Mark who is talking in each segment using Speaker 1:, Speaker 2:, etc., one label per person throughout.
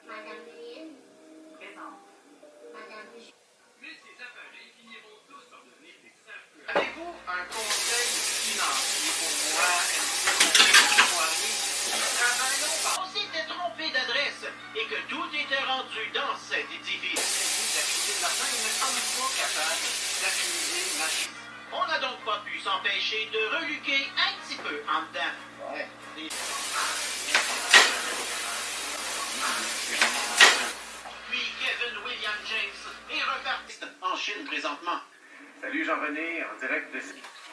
Speaker 1: Madame Lynn.
Speaker 2: Présente.
Speaker 1: Madame Ju-
Speaker 3: Mais ces appareils finiront tous par devenir des simples.
Speaker 4: Avez-vous un conseil financier pour moi, M. Poirier? On s'était trompé d'adresse et que tout était rendu dans cet édifice. D'acheter de l'argent, il ne semble pas capable d'accumuler ma vie. On n'a donc pas pu s'empêcher de reluquer un petit peu en dedans. Ouais. Puis Kevin William James est reparti en Chine présentement.
Speaker 5: Salut Jean-René, en direct de...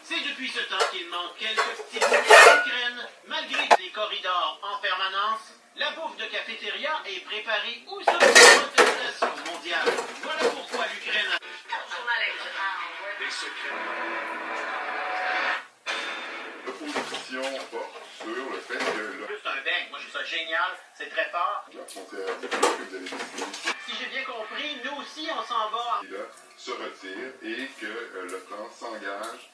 Speaker 4: C'est depuis ce temps qu'il manque quelques petits bouts d'Ukraine. Malgré les corridors en permanence, la bouffe de cafétéria est préparée aux protestations mondiales. Voilà pourquoi l'Ukraine a...
Speaker 3: Des secrets.
Speaker 6: L'opposition porte sur le fait que
Speaker 4: Juste un bang, moi je trouve ça génial, c'est très fort.
Speaker 6: la frontière que vous avez décidée
Speaker 4: Si j'ai bien compris, nous aussi on s'en va.
Speaker 6: là, se retire et que l'OTAN s'engage.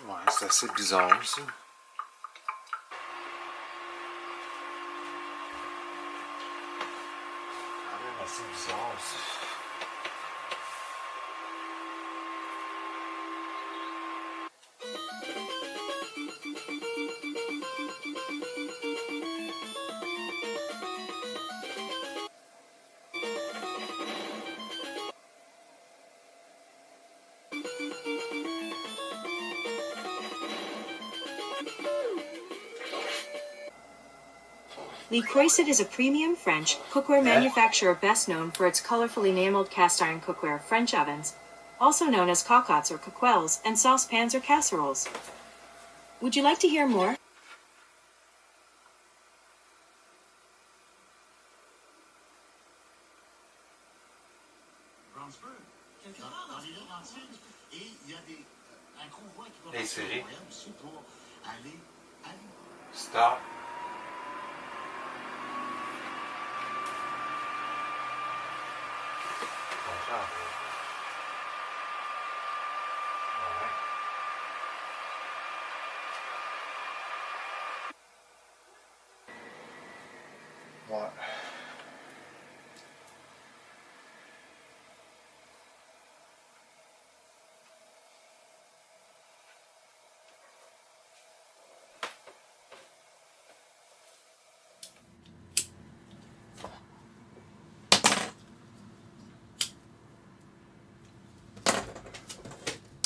Speaker 7: Ouais, c'est assez bizarre ça. Quand même assez bizarre ça.
Speaker 8: Le Croisset is a premium French cookware manufacturer best known for its colorful enameled cast iron cookware French ovens, also known as cocottes or coquelles, and saucepans or casseroles. Would you like to hear more?
Speaker 7: Les séries. Stop. Ouais.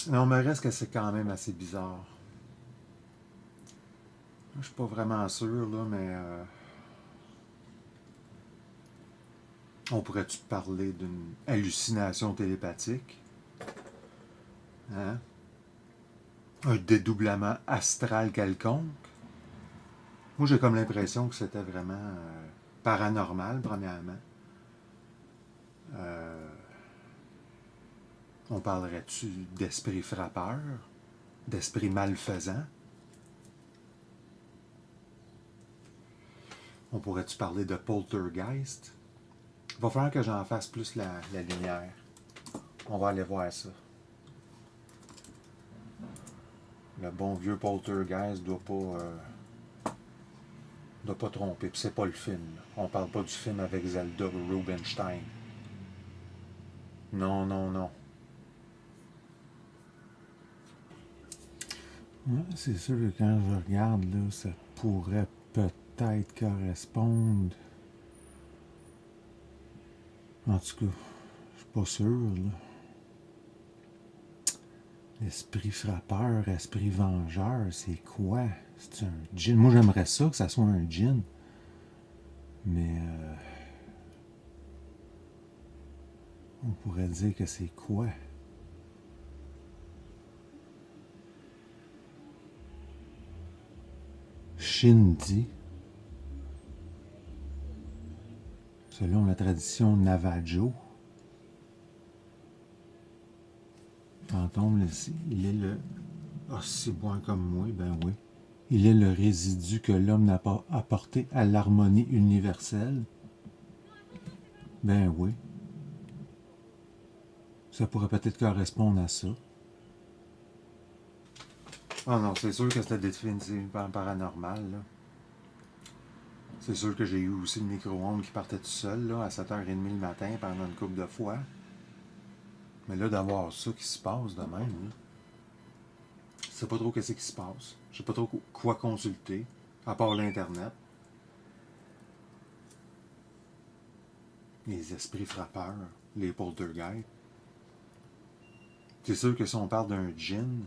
Speaker 7: Non, mais reste que c'est quand même assez bizarre. Je suis pas vraiment sûr, là, mais... on pourrait-tu parler d'une hallucination télépathique? Hein? Un dédoublement astral quelconque? Moi, j'ai comme l'impression que c'était vraiment paranormal, premièrement. On parlerait-tu d'esprit frappeur? D'esprit malfaisant? On pourrait-tu parler de poltergeist? Il va falloir que j'en fasse plus la lumière. On va aller voir ça. Le bon vieux Poltergeist doit pas tromper. Puis c'est pas le film. Là. On parle pas du film avec Zelda Rubinstein. Non, non, non. Ouais, c'est sûr que quand je regarde, là, ça pourrait peut-être correspondre. En tout cas, je suis pas sûr, là. Esprit frappeur, esprit vengeur, c'est quoi? C'est un djinn. Moi, j'aimerais ça, que ça soit un djinn. Mais... on pourrait dire que c'est quoi? Shindy. Selon la tradition Navajo. Fantôme, il est le... Ah, si bon comme moi, ben oui. Il est le résidu que l'homme n'a pas apporté à l'harmonie universelle. Ben oui. Ça pourrait peut-être correspondre à ça. Ah non, c'est sûr que c'était définitivement paranormal, là. C'est sûr que j'ai eu aussi le micro-ondes qui partait tout seul, là, à 7h30 le matin, pendant une couple de fois. Mais là, d'avoir ça qui se passe de même, là, je sais pas trop qu'est-ce qui se passe. Je sais pas trop quoi consulter, à part l'Internet. Les esprits frappeurs, les poltergeists. C'est sûr que si on parle d'un djinn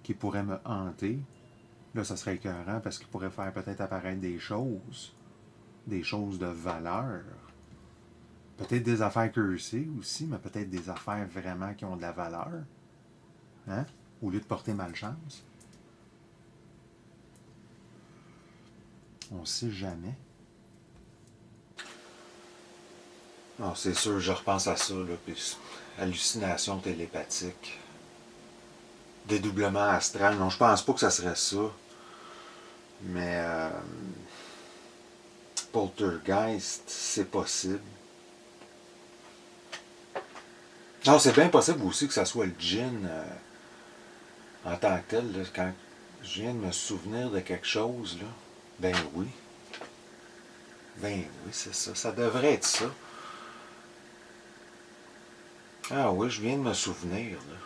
Speaker 7: qui pourrait me hanter, là, ça serait écœurant parce qu'il pourrait faire peut-être apparaître des choses de valeur. Peut-être des affaires cursées aussi, mais peut-être des affaires vraiment qui ont de la valeur. Hein? Au lieu de porter malchance. On sait jamais. Non, c'est sûr, je repense à ça, là, puis hallucination télépathique. Dédoublement astral. Non, je pense pas que ça serait ça. Mais poltergeist, c'est possible. Non, c'est bien possible aussi que ça soit le djinn en tant que tel. Là, quand je viens de me souvenir de quelque chose, là, ben oui. Ben oui, c'est ça. Ça devrait être ça. Ah oui, je viens de me souvenir, là.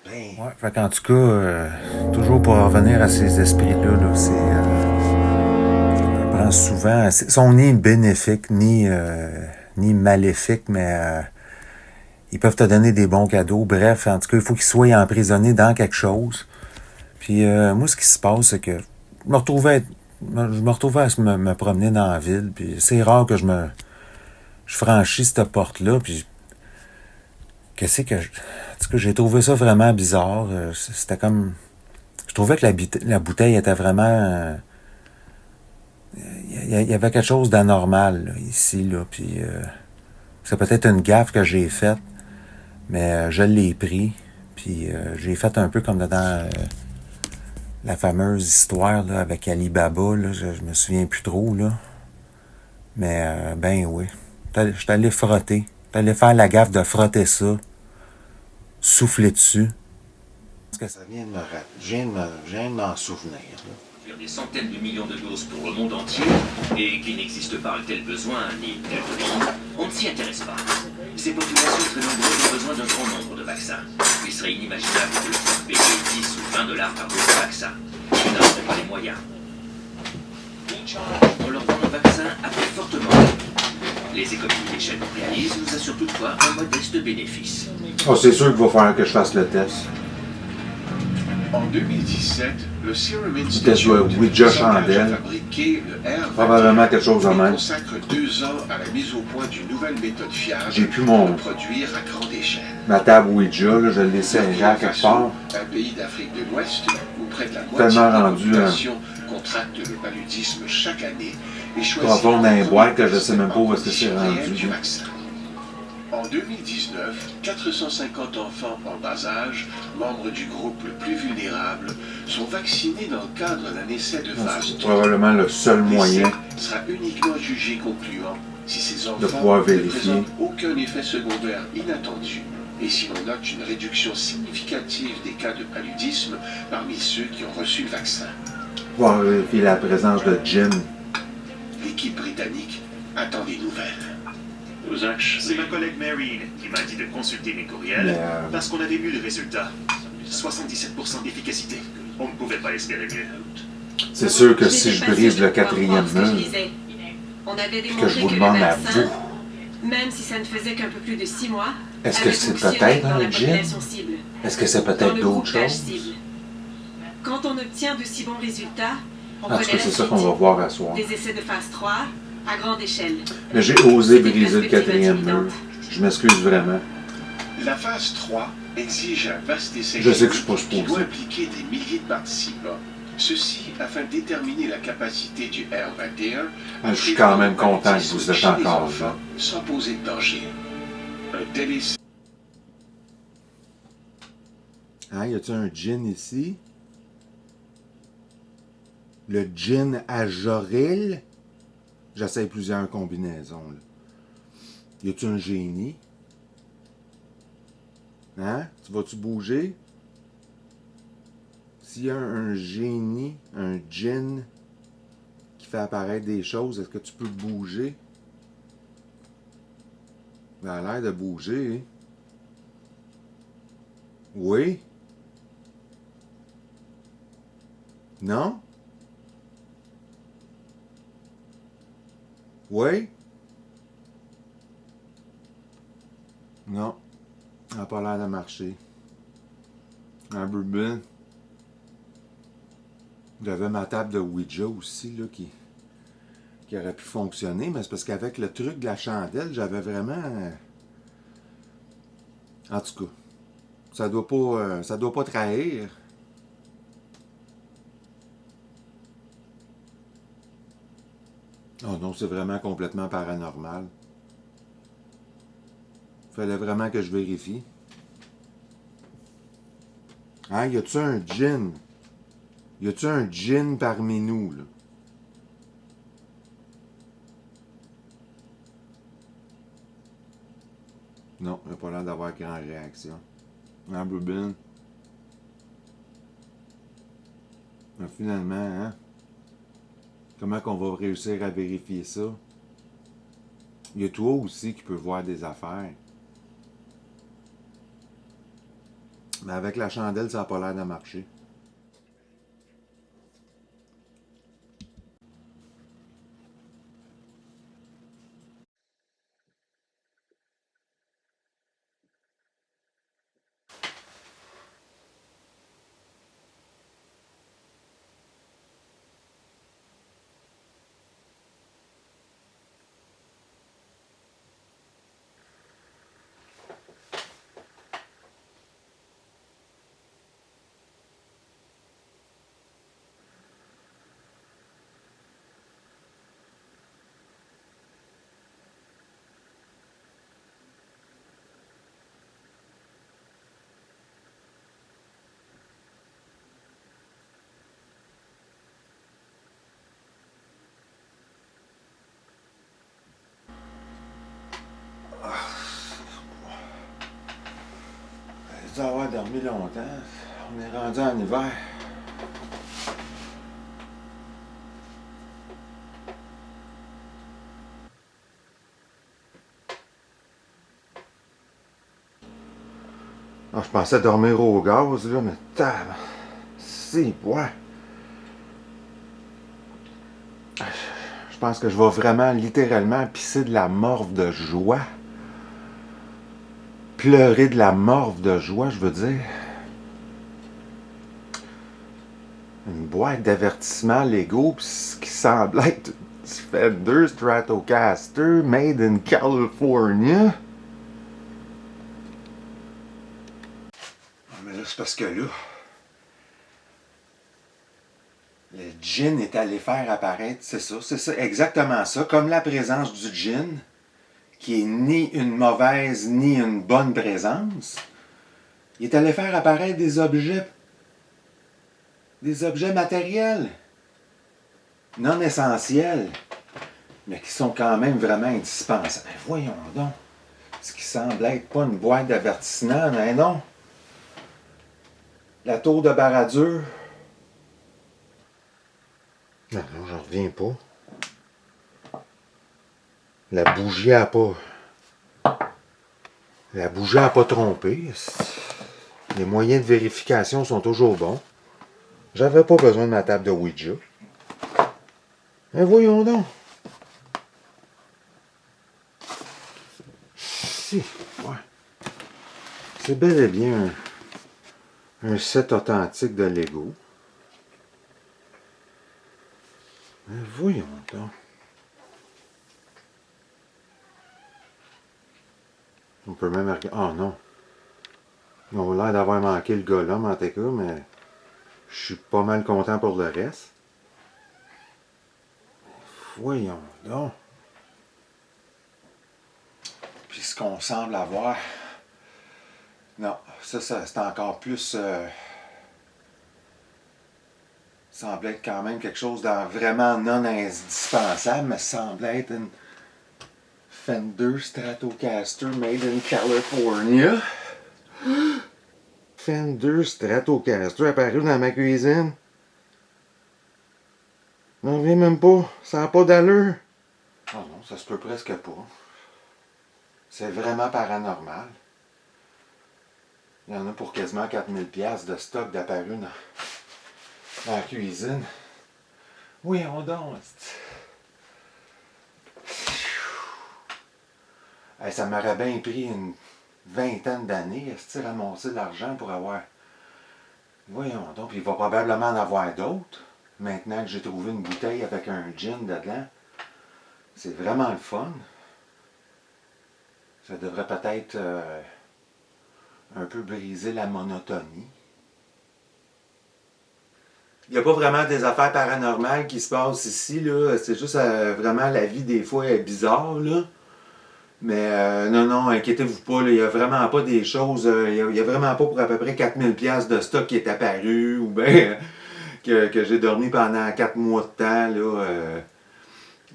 Speaker 7: Ben... Ouais, fait qu'en tout cas, toujours pour revenir à ces esprits-là, là, c'est... je me prends souvent... Ils sont ni bénéfiques, ni maléfiques, mais... ils peuvent te donner des bons cadeaux. Bref, en tout cas, il faut qu'ils soient emprisonnés dans quelque chose. Puis moi, ce qui se passe, c'est que je me retrouvais à me promener dans la ville. Puis c'est rare que je franchis cette porte-là. Puis qu'est-ce que... En tout cas, j'ai trouvé ça vraiment bizarre. C'était comme... Je trouvais que la bouteille était vraiment... Il y avait quelque chose d'anormal là, ici. Là, puis c'est peut-être une gaffe que j'ai faite. Mais je l'ai pris, puis j'ai fait un peu comme dans la fameuse histoire là, avec Ali Baba, là, je me souviens plus trop, là. Mais ben oui, je suis allé frotter, je suis allé faire la gaffe de frotter ça, souffler dessus. Parce que ça vient de me rappeler, je viens de m'en souvenir, là.
Speaker 3: Des centaines de millions de doses pour le monde entier, et qu'il n'existe pas un tel besoin ni une telle demande, on ne s'y intéresse pas. Ces populations très nombreuses ont besoin d'un grand nombre de vaccins. Il serait inimaginable de leur faire payer 10 ou $20 par dose de vaccin. Ils n'auront pas les moyens. On leur vend un vaccin à prix fortement. Les économies d'échelle qu'on réalise nous assurent toutefois un modeste bénéfice.
Speaker 7: Oh, c'est sûr qu'il va falloir que je fasse le test.
Speaker 5: En 2017, le Serum Institute
Speaker 7: Test de Ouija Chandelle. Probablement quelque chose de même.
Speaker 5: Consacre 2 ans à la mise au point d'une nouvelle méthode fiable
Speaker 7: J'ai plus mon...
Speaker 5: de produire à grande échelle.
Speaker 7: ma table Ouija, là, je l'ai laissé à quelque part.
Speaker 5: Un pays d'Afrique de l'Ouest où près de la moitié
Speaker 7: Tellement
Speaker 5: de la
Speaker 7: rendu,
Speaker 5: population contracte le paludisme chaque année et choisit
Speaker 7: Profond dans les boîtes que je sais même pas où est-ce que c'est rendu.
Speaker 5: du vaccin. En 2019, 450 enfants en bas âge, membres du groupe le plus vulnérable, sont vaccinés dans le cadre d'un essai de phase
Speaker 7: C'est
Speaker 5: 3.
Speaker 7: probablement le seul moyen
Speaker 5: L'essai sera uniquement jugé concluant si ces enfants
Speaker 7: de pouvoir
Speaker 5: ne
Speaker 7: vérifier
Speaker 5: présentent aucun aucun effet secondaire inattendu. Et si l'on note une réduction significative des cas de paludisme parmi ceux qui ont reçu le vaccin.
Speaker 7: Voir vérifier la présence de gin.
Speaker 5: L'équipe britannique attend des nouvelles.
Speaker 2: C'est ma collègue Marine qui m'a dit de consulter mes courriels parce qu'on avait vu le résultat. 77% d'efficacité. On ne pouvait pas espérer mieux.
Speaker 7: C'est sûr que si je brise le 4e mur,
Speaker 9: on avait
Speaker 7: que je
Speaker 9: démontré
Speaker 7: vous
Speaker 9: que le
Speaker 7: demande à
Speaker 9: vaccin,
Speaker 7: vous,
Speaker 9: même si ça ne faisait qu'un peu plus de 6 mois,
Speaker 7: est-ce que
Speaker 9: avait
Speaker 7: c'est
Speaker 9: fonctionné
Speaker 7: peut-être
Speaker 9: dans la
Speaker 7: un gin?
Speaker 9: population cible,
Speaker 7: Est-ce que c'est
Speaker 9: dans
Speaker 7: peut-être
Speaker 9: le
Speaker 7: d'autres
Speaker 9: groupe d'âge
Speaker 7: choses?
Speaker 9: cible. Quand on obtient de si bons résultats, on
Speaker 7: En tout
Speaker 9: connaît
Speaker 7: cas,
Speaker 9: la
Speaker 7: c'est ça
Speaker 9: suite.
Speaker 7: qu'on va voir à soir.
Speaker 9: Des essais de phase 3 à grande échelle.
Speaker 7: Mais j'ai osé
Speaker 9: C'est des
Speaker 7: briser le
Speaker 9: perspectives
Speaker 7: 4e mur.
Speaker 9: intimidantes.
Speaker 7: Je m'excuse vraiment.
Speaker 5: La phase 3 exige un vaste essai
Speaker 7: Je sais que je suis
Speaker 5: clinique
Speaker 7: pas
Speaker 5: qui
Speaker 7: supposé.
Speaker 5: doit impliquer des milliers de participants. Ceci afin de déterminer la capacité du R21 à
Speaker 7: Je suis
Speaker 5: prévenir
Speaker 7: quand même
Speaker 5: le
Speaker 7: content que
Speaker 5: paludisme
Speaker 7: vous êtes
Speaker 5: chez les
Speaker 7: encore
Speaker 5: enfants
Speaker 7: là.
Speaker 5: sans poser de danger. Un tel essai
Speaker 7: Hein, y a-t-il un gin ici? Le gin à Joril? J'essaie plusieurs combinaisons. Là. Y a-t-il un génie? Hein? Tu vas-tu bouger? S'il y a un génie, un gin qui fait apparaître des choses, est-ce que tu peux bouger? Il a l'air de bouger. Hein? Oui? Non? Oui? Non. Ça n'a pas l'air de marcher. Un bourbon. J'avais ma table de Ouija aussi, là, qui aurait pu fonctionner, mais c'est parce qu'avec le truc de la chandelle, j'avais vraiment... En tout cas, ça doit pas trahir. Oh non, c'est vraiment complètement paranormal. Fallait vraiment que je vérifie. Hein, y a-tu un djinn? Y a-tu un djinn parmi nous, là? Non, il n'a pas l'air d'avoir grande réaction. Un bourbon. Mais finalement, hein? Comment qu'on va réussir à vérifier ça? Il y a toi aussi qui peux voir des affaires. Mais avec la chandelle, ça n'a pas l'air de marcher. Je dois avoir dormi longtemps. On est rendu en hiver. Ah, je pensais dormir au gaz, là, mais tab. Si, ouais. Je pense que je vais vraiment, littéralement, pisser de la morve de joie. Pleurer de la morve de joie, je veux dire. Une boîte d'avertissement Lego qui semble être Fender Stratocaster made in California. Mais là, c'est parce que là, le djinn est allé faire apparaître, c'est ça, exactement ça, comme la présence du djinn, qui est ni une mauvaise ni une bonne présence. Il est allé faire apparaître des objets matériels, non essentiels, mais qui sont quand même vraiment indispensables. Ben voyons donc. Ce qui semble être pas une boîte d'avertissement, mais non. La tour de Barad-dûr. Non, non, j'en reviens pas. La bougie a pas... La bougie a pas trompé. Les moyens de vérification sont toujours bons. J'avais pas besoin de ma table de Ouija. Mais voyons donc. Si, ouais. C'est bel et bien un set authentique de Lego. Mais voyons donc. On peut même regarder. Ah non. Ils ont l'air d'avoir manqué le golem en tout cas, mais je suis pas mal content pour le reste. Voyons donc. Puis ce qu'on semble avoir. Non, ça c'est encore plus. Semble être quand même quelque chose de vraiment non indispensable, mais semble être une Fender Stratocaster made in California. Fender Stratocaster apparu dans ma cuisine. Non, reviens même pas. Ça n'a pas d'allure. Oh non, ça se peut presque pas. C'est vraiment paranormal. Il y en a pour quasiment 4000$ de stock d'apparu dans la cuisine. Oui, on donne. Hey, ça m'aurait bien pris une vingtaine d'années à ramasser de l'argent pour avoir... Voyons donc, puis il va probablement en avoir d'autres. Maintenant que j'ai trouvé une bouteille avec un gin dedans. C'est vraiment le fun. Ça devrait peut-être un peu briser la monotonie. Il n'y a pas vraiment des affaires paranormales qui se passent ici, là. C'est juste vraiment la vie des fois est bizarre, là. Mais non, non, inquiétez-vous pas, il n'y a vraiment pas des choses, il n'y a vraiment pas pour à peu près 4000$ de stock qui est apparu, ou bien que j'ai dormi pendant 4 mois de temps, là.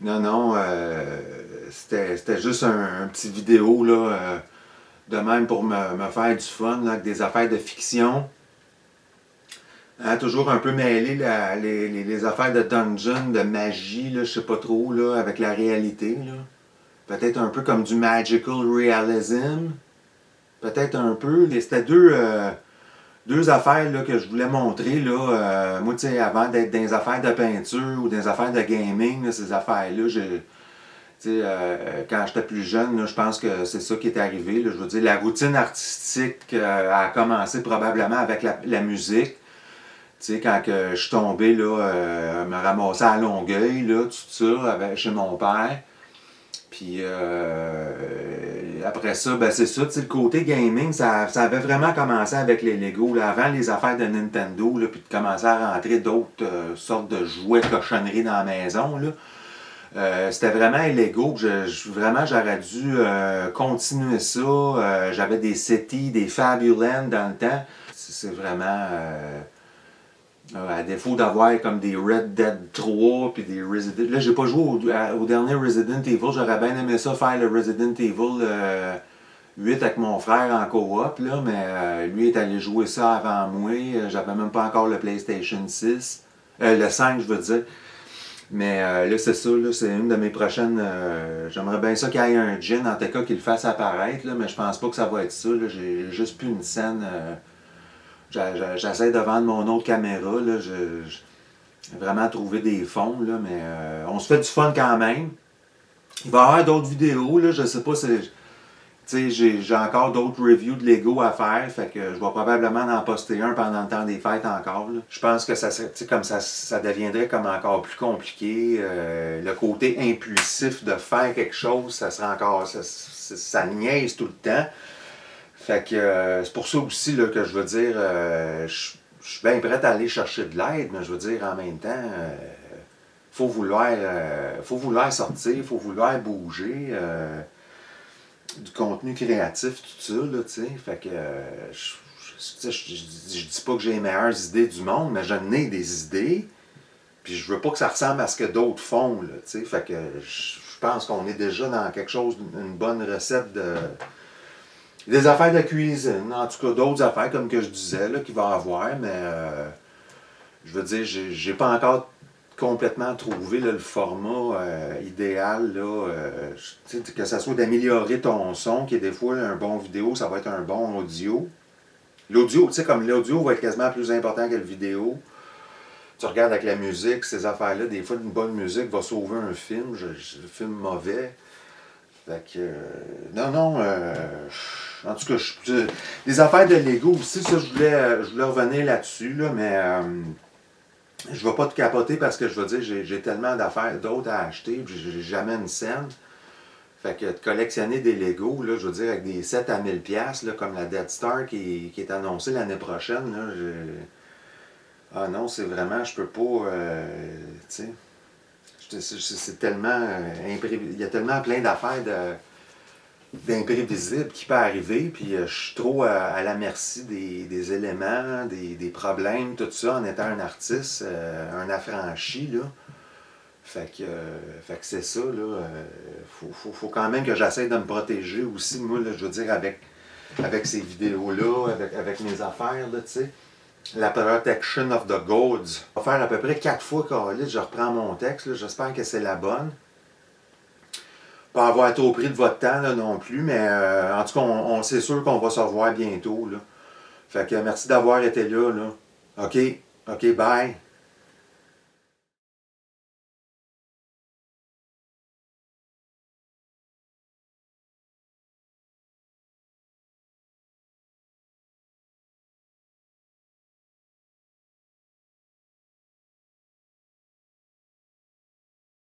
Speaker 7: Non, non, c'était juste un petit vidéo, là, de même pour me faire du fun, là, avec des affaires de fiction. Hein, toujours un peu mêler les affaires de dungeon, de magie, là, je sais pas trop, là, avec la réalité, là. Peut-être un peu comme du magical realism. Peut-être un peu. C'était deux affaires là, que je voulais montrer. Là, moi, tu sais, avant d'être dans les affaires de peinture ou dans les affaires de gaming, là, ces affaires-là, quand j'étais plus jeune, là, je pense que c'est ça qui est arrivé. Là, je veux dire, la routine artistique a commencé probablement avec la musique. Tu sais, quand je suis tombé, là, me ramasser à Longueuil, là, tout ça, chez mon père. Puis après ça, ben c'est ça, le côté gaming, ça avait vraiment commencé avec les Lego, là, avant les affaires de Nintendo, là, puis de commencer à rentrer d'autres sortes de jouets cochonneries dans la maison. Là. C'était vraiment les Lego, vraiment j'aurais dû continuer ça. J'avais des SETI, des Fabuland dans le temps. C'est vraiment... à défaut d'avoir comme des Red Dead 3 puis des Resident... Là, j'ai pas joué au dernier Resident Evil. J'aurais bien aimé ça faire le Resident Evil 8 avec mon frère en coop, là, mais lui est allé jouer ça avant moi. J'avais même pas encore le PlayStation 6. Le 5, je veux dire. Mais là, c'est ça. Là, c'est une de mes prochaines... J'aimerais bien ça qu'il y ait un gin, en tout cas, qu'il le fasse apparaître, là, mais je pense pas que ça va être ça. Là. J'ai juste plus une scène... J'essaie de vendre mon autre caméra, là, j'ai vraiment trouvé des fonds, là, mais on se fait du fun quand même. Il va y avoir d'autres vidéos, là, je sais pas si... J'ai encore d'autres reviews de Lego à faire, fait que je vais probablement en poster un pendant le temps des fêtes encore. Là. Je pense que ça serait, comme ça deviendrait comme encore plus compliqué. Le côté impulsif de faire quelque chose, ça serait encore... Ça niaise tout le temps. Fait que c'est pour ça aussi là, que je veux dire, je suis bien prêt à aller chercher de l'aide, mais je veux dire en même temps, faut vouloir sortir, il faut vouloir bouger, du contenu créatif, tout ça, là, tu sais. Fait que je dis pas que j'ai les meilleures idées du monde, mais j'en ai des idées, puis je veux pas que ça ressemble à ce que d'autres font, là, tu sais. Fait que je pense qu'on est déjà dans quelque chose, une bonne recette Des affaires de cuisine, en tout cas d'autres affaires, comme que je disais, là, qu'il va y avoir, mais je veux dire, j'ai pas encore complètement trouvé là, le format idéal, là, que ce soit d'améliorer ton son, qui est des fois un bon vidéo, ça va être un bon audio. L'audio, tu sais, comme l'audio va être quasiment plus important que le vidéo. Tu regardes avec la musique, ces affaires-là, des fois, une bonne musique va sauver un film, un film mauvais. Fait que, non, en tout cas, les affaires de Lego aussi, ça, je voulais revenir là-dessus, là, mais je ne vais pas te capoter parce que je veux dire, j'ai tellement d'affaires d'autres à acheter, puis j'ai jamais une scène. Fait que de collectionner des Lego, là, je veux dire, avec des sets à 1000$, là, comme la Death Star qui est annoncée l'année prochaine, là, ah non, c'est vraiment, je peux pas, tu sais. C'est tellement il y a tellement plein d'affaires d'imprévisibles qui peuvent arriver, puis je suis trop à la merci des éléments, des problèmes, tout ça, en étant un artiste, un affranchi, là. Fait que c'est ça, là. Faut quand même que j'essaie de me protéger aussi, moi, là, je veux dire, avec ces vidéos-là, avec mes affaires, là, tu sais. La Protection of the Gods. On va faire à peu près 4 fois que je reprends mon texte. J'espère que c'est la bonne. Pas avoir trop pris de votre temps là, non plus, mais en tout cas, c'est sûr qu'on va se revoir bientôt. Là. Fait que merci d'avoir été là. OK, bye.